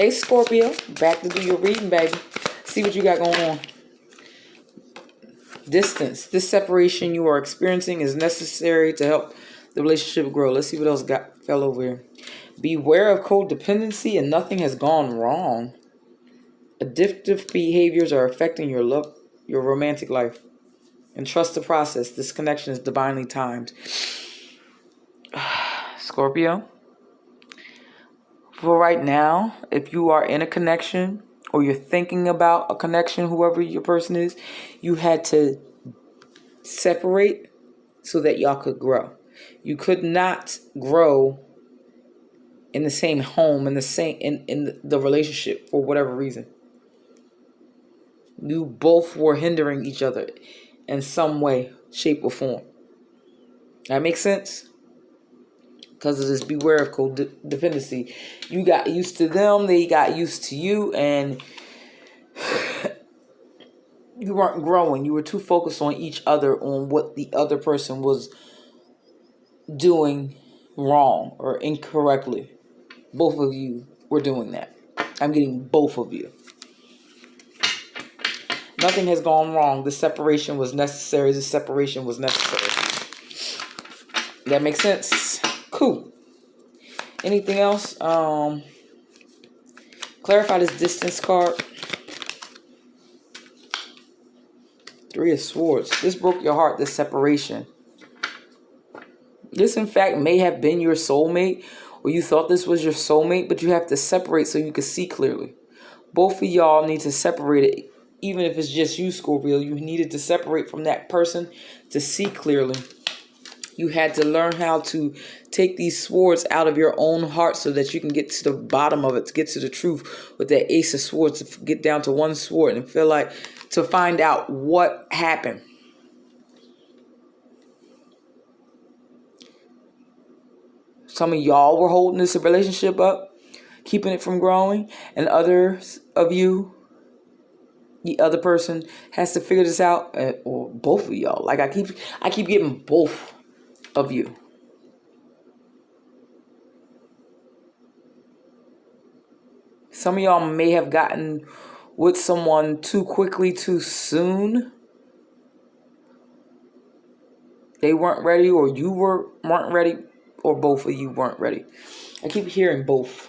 Hey, Scorpio. Back to do your reading, baby. See what you got going on. Distance. This separation you are experiencing is necessary to help the relationship grow. Let's see what else fell over here. Beware of codependency and nothing has gone wrong. Addictive behaviors are affecting your romantic life. And trust the process. This connection is divinely timed. Scorpio. For right now, if you are in a connection or you're thinking about a connection, whoever your person is, you had to separate so that y'all could grow. You could not grow in the same home, in the relationship for whatever reason. You both were hindering each other in some way, shape, or form. That makes sense? Because of this beware of codependency. You got used to them, they got used to you, and you weren't growing. You were too focused on each other, on what the other person was doing wrong or incorrectly. Both of you were doing that. I'm getting both of you. Nothing has gone wrong. The separation was necessary. The separation was necessary. That makes sense? Cool. Anything else? Clarify this distance card. 3 of Swords. This broke your heart, this separation. This, in fact, may have been your soulmate, or you thought this was your soulmate, but you have to separate so you can see clearly. Both of y'all need to separate it. Even if it's just you, Scorpio, you needed to separate from that person to see clearly. You had to learn how to take these swords out of your own heart so that you can get to the bottom of it, to get to the truth with that Ace of Swords, to get down to one sword and feel like, to find out what happened. Some of y'all were holding this relationship up, keeping it from growing, and others of you, the other person has to figure this out, or both of y'all. Like I keep getting both of you. Some of y'all may have gotten with someone too quickly, too soon. They weren't ready, or you weren't ready, or both of you weren't ready. I keep hearing both.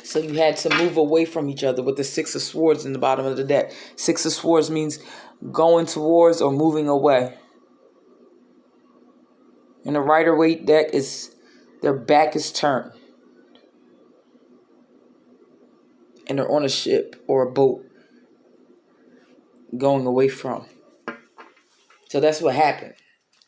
So you had to move away from each other with the 6 of Swords in the bottom of the deck. 6 of Swords means going towards or moving away. And the Rider-Waite deck is their back is turned. And they're on a ship or a boat going away from. So that's what happened.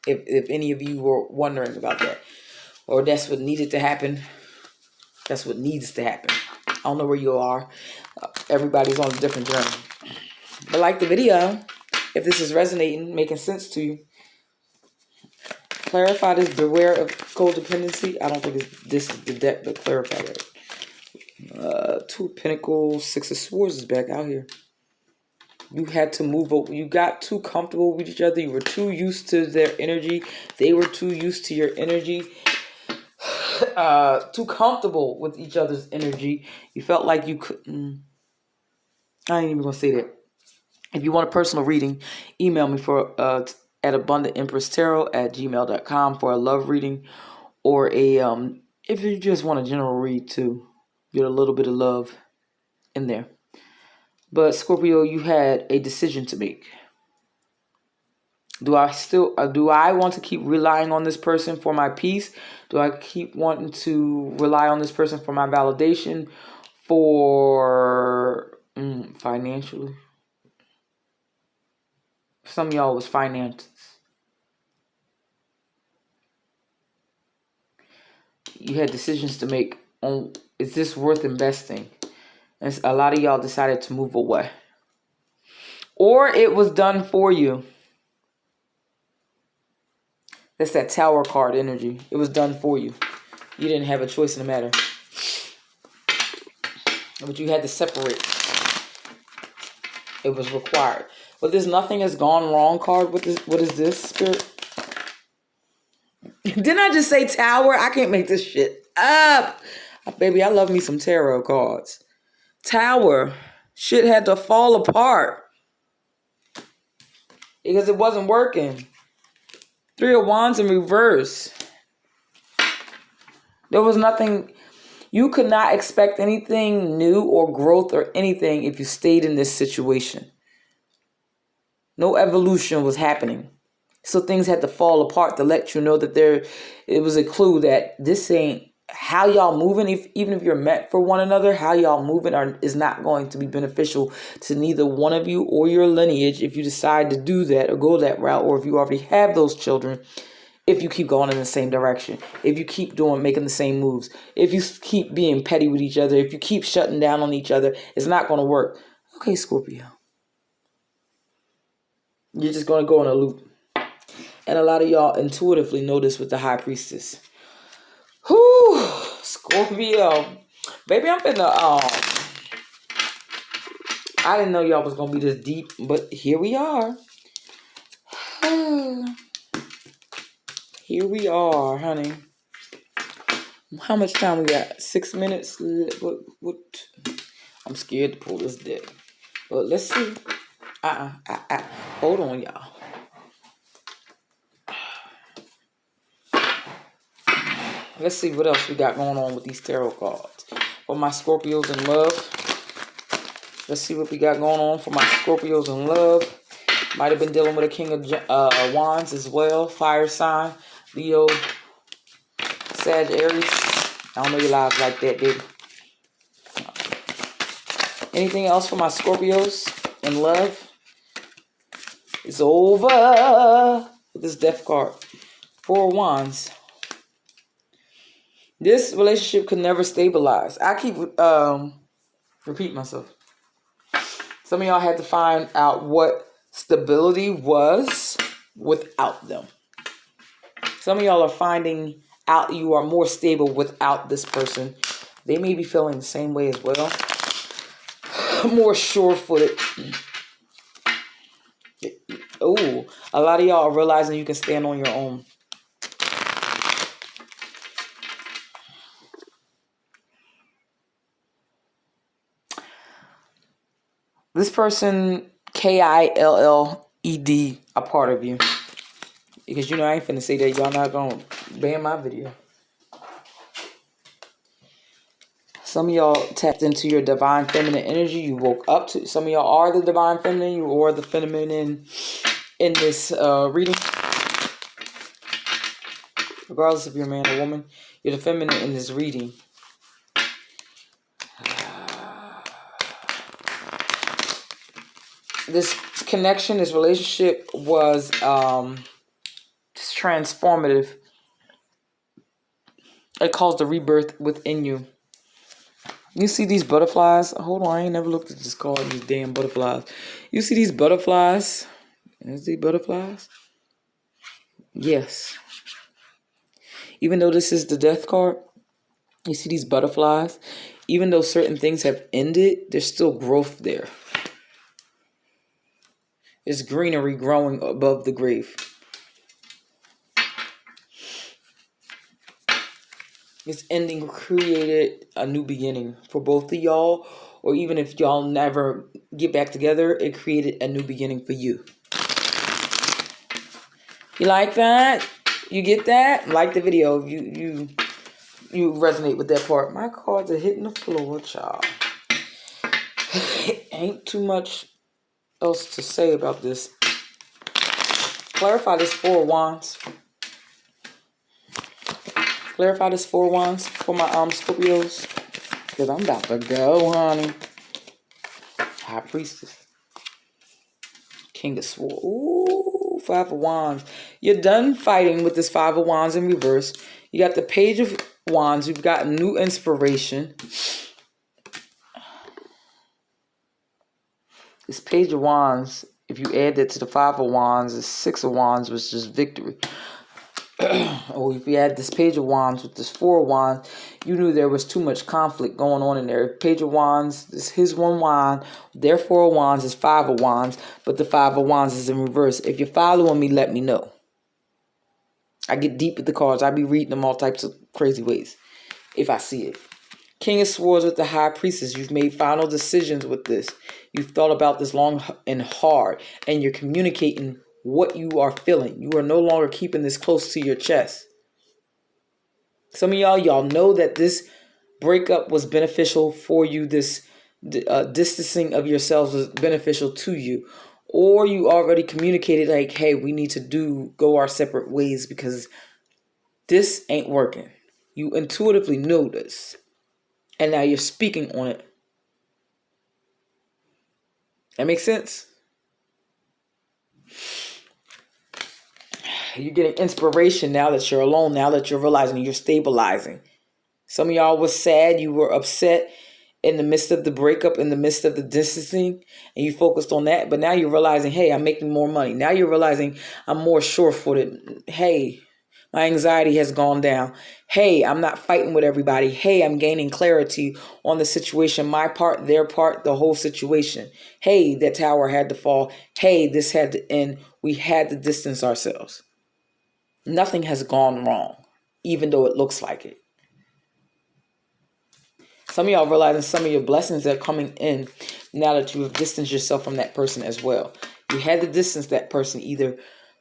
If any of you were wondering about that. Or that's what needed to happen. That's what needs to happen. I don't know where you are. Everybody's on a different journey. But like the video, if this is resonating, making sense to you, clarify this. Beware of codependency. I don't think this is the deck, but clarify that. 2 of Pentacles, 6 of Swords is back out here. You had to move over. You got too comfortable with each other. You were too used to their energy. They were too used to your energy. Too comfortable with each other's energy. You felt like you couldn't. I ain't even gonna say that. If you want a personal reading, email me at abundantempresstarot@gmail.com for a love reading, or if you just want a general read too, get a little bit of love in there. But Scorpio, you had a decision to make. Do I want to keep relying on this person for my peace? Do I keep wanting to rely on this person for my validation, for financially? Some of y'all was finances. You had decisions to make on, is this worth investing? And a lot of y'all decided to move away. Or it was done for you. That's that Tower card energy. It was done for you. You didn't have a choice in the matter. But you had to separate. It was required. But this nothing has gone wrong card. What is this, Spirit? Didn't I just say Tower? I can't make this shit up. Baby, I love me some tarot cards. Tower. Shit had to fall apart. Because it wasn't working. 3 of Wands in reverse. There was nothing. You could not expect anything new or growth or anything if you stayed in this situation. No evolution was happening. So things had to fall apart to let you know that it was a clue that this ain't how y'all moving. Even if you're meant for one another, how y'all moving is not going to be beneficial to neither one of you or your lineage if you decide to do that or go that route, or if you already have those children. If you keep going in the same direction, if you keep making the same moves, if you keep being petty with each other, if you keep shutting down on each other, it's not going to work. Okay, Scorpio. You're just going to go in a loop. And a lot of y'all intuitively know this with the High Priestess. Whew, Scorpio. Baby, I'm finna, I didn't know y'all was going to be this deep, but here we are. Here we are, honey. How much time we got? 6 minutes? What? I'm scared to pull this deck. But let's see. Hold on, y'all. Let's see what else we got going on with these tarot cards. For my Scorpios in love. Let's see what we got going on for my Scorpios in love. Might have been dealing with a King of Wands as well. Fire sign. Leo. Sag, Aries. I don't know your lives like that, baby. Anything else for my Scorpios in love? It's over with this Death card. 4 of Wands. This relationship could never stabilize. I keep repeating myself. Some of y'all had to find out what stability was without them. Some of y'all are finding out you are more stable without this person. They may be feeling the same way as well. More sure-footed. Oh, a lot of y'all are realizing you can stand on your own. This person, KILLED, a part of you. Because you know I ain't finna say that y'all not gonna ban my video. Some of y'all tapped into your divine feminine energy. You woke up to. Some of y'all are the divine feminine. You are the feminine in this reading. Regardless if you're a man or woman, you're the feminine in this reading. This connection, this relationship was transformative. It caused a rebirth within you. You see these butterflies? Hold on, I ain't never looked at this card, these damn butterflies. You see these butterflies? Is these butterflies? Yes. Even though this is the Death card, you see these butterflies? Even though certain things have ended, there's still growth there. There's greenery growing above the grave. This ending created a new beginning for both of y'all, or even if y'all never get back together, it created a new beginning for you. You like that? You get that? Like the video if you resonate with that part. My cards are hitting the floor, child. Ain't too much else to say about this. Clarify this 4 of Wands. Clarify this 4 of Wands for my Scorpios. Because I'm about to go, honey. High Priestess. King of Swords. Ooh, 5 of Wands. You're done fighting with this 5 of Wands in reverse. You got the Page of Wands. You've got new inspiration. This Page of Wands, if you add that to the 5 of Wands, the 6 of Wands was just victory. Or if you add this Page of Wands with this 4 of Wands, you knew there was too much conflict going on in there. Page of Wands, this is his 1 wand. Their 4 of Wands is 5 of Wands, but the 5 of Wands is in reverse. If you're following me, let me know. I get deep with the cards. I be reading them all types of crazy ways if I see it. King of Swords with the High Priestess. You've made final decisions with this. You've thought about this long and hard, and you're communicating what you are feeling. You are no longer keeping this close to your chest. Some of y'all know that this breakup was beneficial for you. This distancing of yourselves was beneficial to you. Or you already communicated like, hey, we need to go our separate ways because this ain't working. You intuitively know this. And now you're speaking on it. That makes sense? You're getting inspiration now that you're alone, now that you're realizing you're stabilizing. Some of y'all was sad, you were upset in the midst of the breakup, in the midst of the distancing, and you focused on that. But now you're realizing, hey, I'm making more money. Now you're realizing I'm more sure-footed. Hey, my anxiety has gone down. Hey, I'm not fighting with everybody. Hey, I'm gaining clarity on the situation, my part, their part, the whole situation. Hey, that tower had to fall. Hey, this had to end. We had to distance ourselves. Nothing has gone wrong, even though it looks like it. Some of y'all realizing some of your blessings are coming in now that you have distanced yourself from that person as well. You had to distance that person either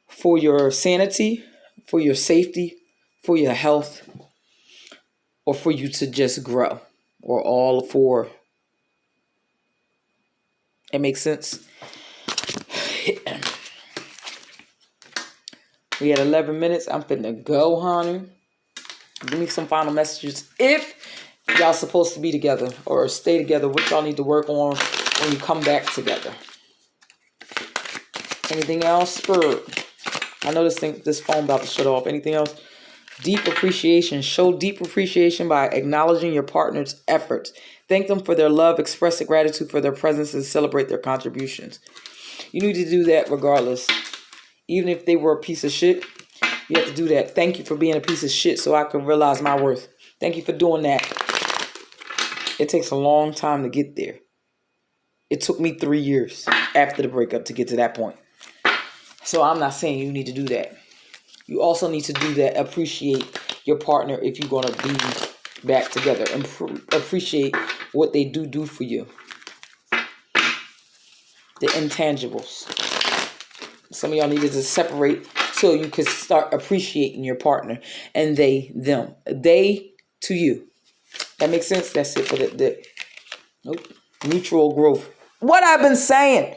for your sanity, for your safety, for your health, or for you to just grow, or all four. It makes sense? We had 11 minutes. I'm finna go, honey. Give me some final messages. If y'all supposed to be together or stay together, what y'all need to work on when you come back together. Anything else? Spirit. I know this phone about to shut off. Anything else? Deep appreciation. Show deep appreciation by acknowledging your partner's efforts. Thank them for their love. Express gratitude for their presence and celebrate their contributions. You need to do that regardless. Even if they were a piece of shit, you have to do that. Thank you for being a piece of shit so I can realize my worth. Thank you for doing that. It takes a long time to get there. It took me 3 years after the breakup to get to that point. So I'm not saying you need to do that. You also need to do that. Appreciate your partner if you're going to be back together. And appreciate what they do for you. The intangibles. Some of y'all needed to separate so you could start appreciating your partner. And they, them. They to you. That makes sense? That's it for the nope. Mutual growth. What I've been saying.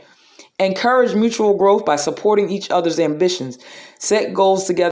Encourage mutual growth by supporting each other's ambitions. Set goals together